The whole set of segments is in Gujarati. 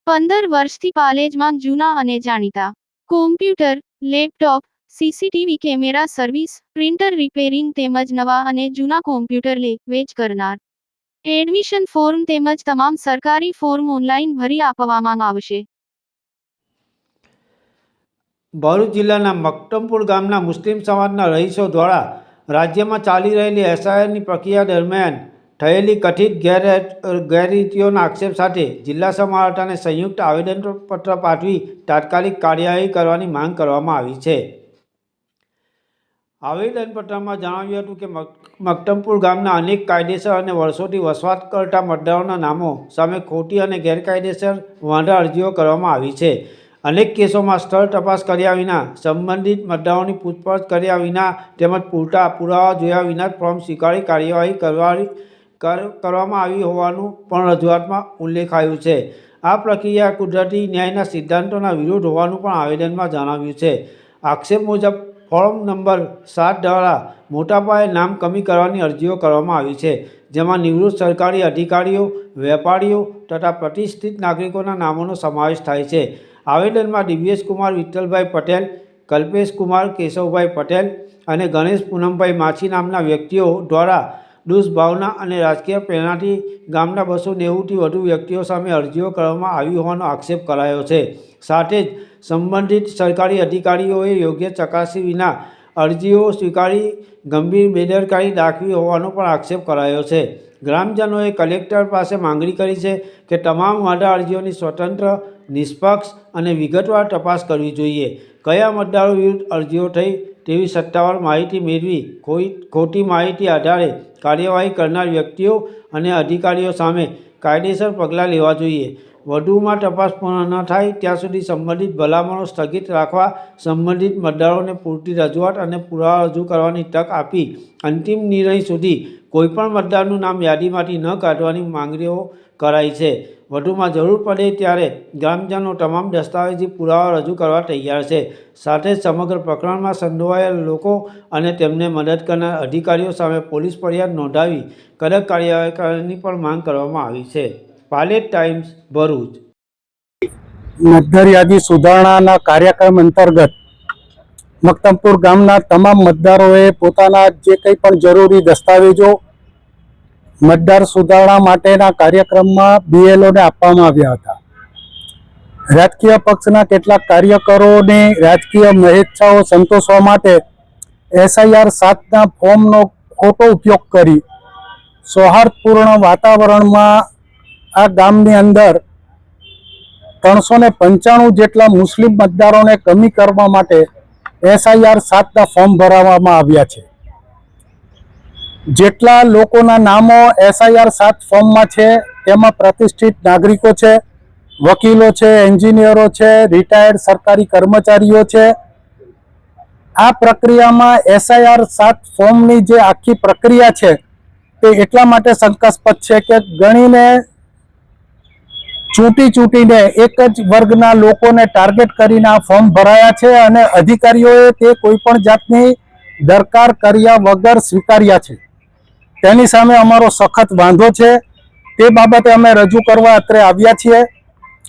15 વર્ષથી પાલેજમાં જૂના અને જાણીતા computer, laptop, CCTV camera service, printer repairing તેમજ નવા અને જૂના કોમ્પ્યુટર લે વેચ કરનાર. એડમિશન ફોર્મ તેમજ તમામ સરકારી ફોર્મ ઓનલાઈન ભરી આપવામાં આવશે. ભરૂચ જિલ્લાના મક્તમપુર ગામના મુસ્લિમ સમાજના રહીશો દ્વારા રાજ્યમાં ચાલી રહેલી એસઆઈઆરની પ્રક્રિયા દરમિયાન થયેલી કથિત ગેરરીતિઓના આક્ષેપ સાથે જિલ્લા સમાહર્તાને સંયુક્ત આવેદનપત્ર પાઠવી તાત્કાલિક કાર્યવાહી કરવાની માંગ કરવામાં આવી છે. આવેદનપત્રમાં જણાવ્યું હતું કે મક્તમપુર ગામના અનેક કાયદેસર અને વર્ષોથી વસવાટ કરતા મતદારોના નામો સામે ખોટી અને ગેરકાયદેસર વાંધા અરજીઓ કરવામાં આવી છે. અનેક કેસોમાં સ્થળ તપાસ કર્યા વિના, સંબંધિત મતદારોની પૂછપરછ કર્યા વિના તેમજ પૂરતા પુરાવા જોયા વિના જ ફોર્મ સ્વીકારી કાર્યવાહી કરવામાં આવી હોવાનું પણ રજૂઆતમાં ઉલ્લેખાયું છે. આ પ્રક્રિયા કુદરતી ન્યાયના સિદ્ધાંતોના વિરુદ્ધ હોવાનું પણ આવેદનમાં જણાવ્યું છે. આક્ષેપ મુજબ ફોર્મ નંબર 7 દ્વારા મોટા પાયે નામ કમી કરવાની અરજીઓ કરવામાં આવી છે, જેમાં નિવૃત્ત સરકારી અધિકારીઓ, વેપારીઓ તથા પ્રતિષ્ઠિત નાગરિકોના નામોનો સમાવેશ થાય છે. આવેદનમાં દિવ્યેશ કુમાર વિઠ્ઠલભાઈ પટેલ, કલ્પેશ કુમાર કેશવભાઈ પટેલ અને ગણેશ પૂનમભાઈ માછી નામના વ્યક્તિઓ દ્વારા દુષ્ભાવના અને રાજકીય પ્રેરણાથી ગામના 290થી વધુ વ્યક્તિઓ સામે અરજીઓ કરવામાં આવી હોવાનો આક્ષેપ કરાયો છે. સાથે જ સંબંધિત સરકારી અધિકારીઓએ યોગ્ય ચકાસણી વિના અરજીઓ સ્વીકારી ગંભીર બેદરકારી દાખવી હોવાનો પણ આક્ષેપ કરાયો છે. ગ્રામજનોએ કલેક્ટર પાસે માંગણી કરી છે કે તમામ વાંધા અરજીઓની સ્વતંત્ર, નિષ્પક્ષ અને વિગતવાર તપાસ કરવી જોઈએ. કયા મતદારો વિરુદ્ધ અરજીઓ થઈ તેવી સત્તાવાર માહિતી મેળવી ખોટી માહિતી આધારે કાર્યવાહી કરનાર વ્યક્તિઓ અને અધિકારીઓ સામે કાયદેસર પગલાં લેવા જોઈએ. વધુમાં તપાસ પૂર્ણ ન થાય ત્યાં સુધી સંબંધિત ભલામણો સ્થગિત રાખવા, સંબંધિત મતદારોને પૂરતી રજૂઆત અને પુરાવા રજૂ કરવાની તક આપી અંતિમ નિર્ણય સુધી કોઈપણ મતદારનું નામ યાદીમાંથી ન કાઢવાની માંગણીઓ કરાઈ છે. વધુમાં જરૂર પડે ત્યારે ગ્રામજનો તમામ દસ્તાવેજી પુરાવા રજૂ કરવા તૈયાર છે. સાથે જ સમગ્ર પ્રકરણમાં સંડોવાયેલા લોકો અને તેમને મદદ કરનાર અધિકારીઓ સામે પોલીસ ફરિયાદ નોંધાવી કડક કાર્યવાહી કરવાની પણ માંગ કરવામાં આવી છે. પાલેજ ટાઈમ્સ, ભરૂચ. મતદાર યાદી સુધારણાના કાર્યક્રમ અંતર્ગત મક્તમપુર ગામના તમામ મતદારોએ પોતાના જે કંઈ પણ જરૂરી દસ્તાવેજો મતદાર સુધારણા માટેના કાર્યક્રમમાં BLOને આપવામાં આવ્યા હતા. રાજકીય પક્ષના કેટલાક કાર્યકરોની રાજકીય મહેચ્છાઓ સંતોષવા માટે SIR 7ના ફોર્મનો ખોટો ઉપયોગ કરી સૌહાર્દપૂર્ણ વાતાવરણમાં આ ગામની અંદર 395 જેટલા મુસ્લિમ મતદારોને કમી કરવા માટે SIR 7ના ફોર્મ ભરવામાં આવ્યા છે. જેટલા લોકોના નામો SIR 7 ફોર્મમાં છે તેમાં પ્રતિષ્ઠિત નાગરિકો છે, વકીલો છે, એન્જિનિયરો છે, રિટાયર્ડ સરકારી કર્મચારીઓ છે. આ પ્રક્રિયામાં SIR 7 ફોર્મની જે આખી પ્રક્રિયા છે તે એટલા માટે શંકાસ્પદ છે કે ગણીને ચૂંટીને એક જ વર્ગના લોકોને ટાર્ગેટ કરીને આ ફોર્મ ભરાયા છે અને અધિકારીઓએ તે કોઈ પણ જાતની દરકાર કર્યા વગર સ્વીકાર્યા છે. તેની સામે અમારો સખત વાંધો છે. તે બાબતે અમે રજૂ કરવા અત્રે આવ્યા છીએ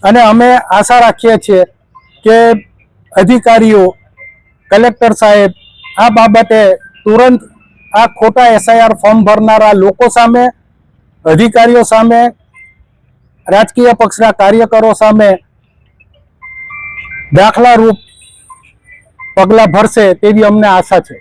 અને અમે આશા રાખીએ છીએ કે અધિકારીઓ, કલેક્ટર સાહેબ આ બાબતે તુરંત આ ખોટા SIR ફોર્મ ભરનારા લોકો સામે, અધિકારીઓ સામે, રાજકીય પક્ષના કાર્યકરો સામે દાખલારૂપ પગલાં ભરશે તેવી અમને આશા છે.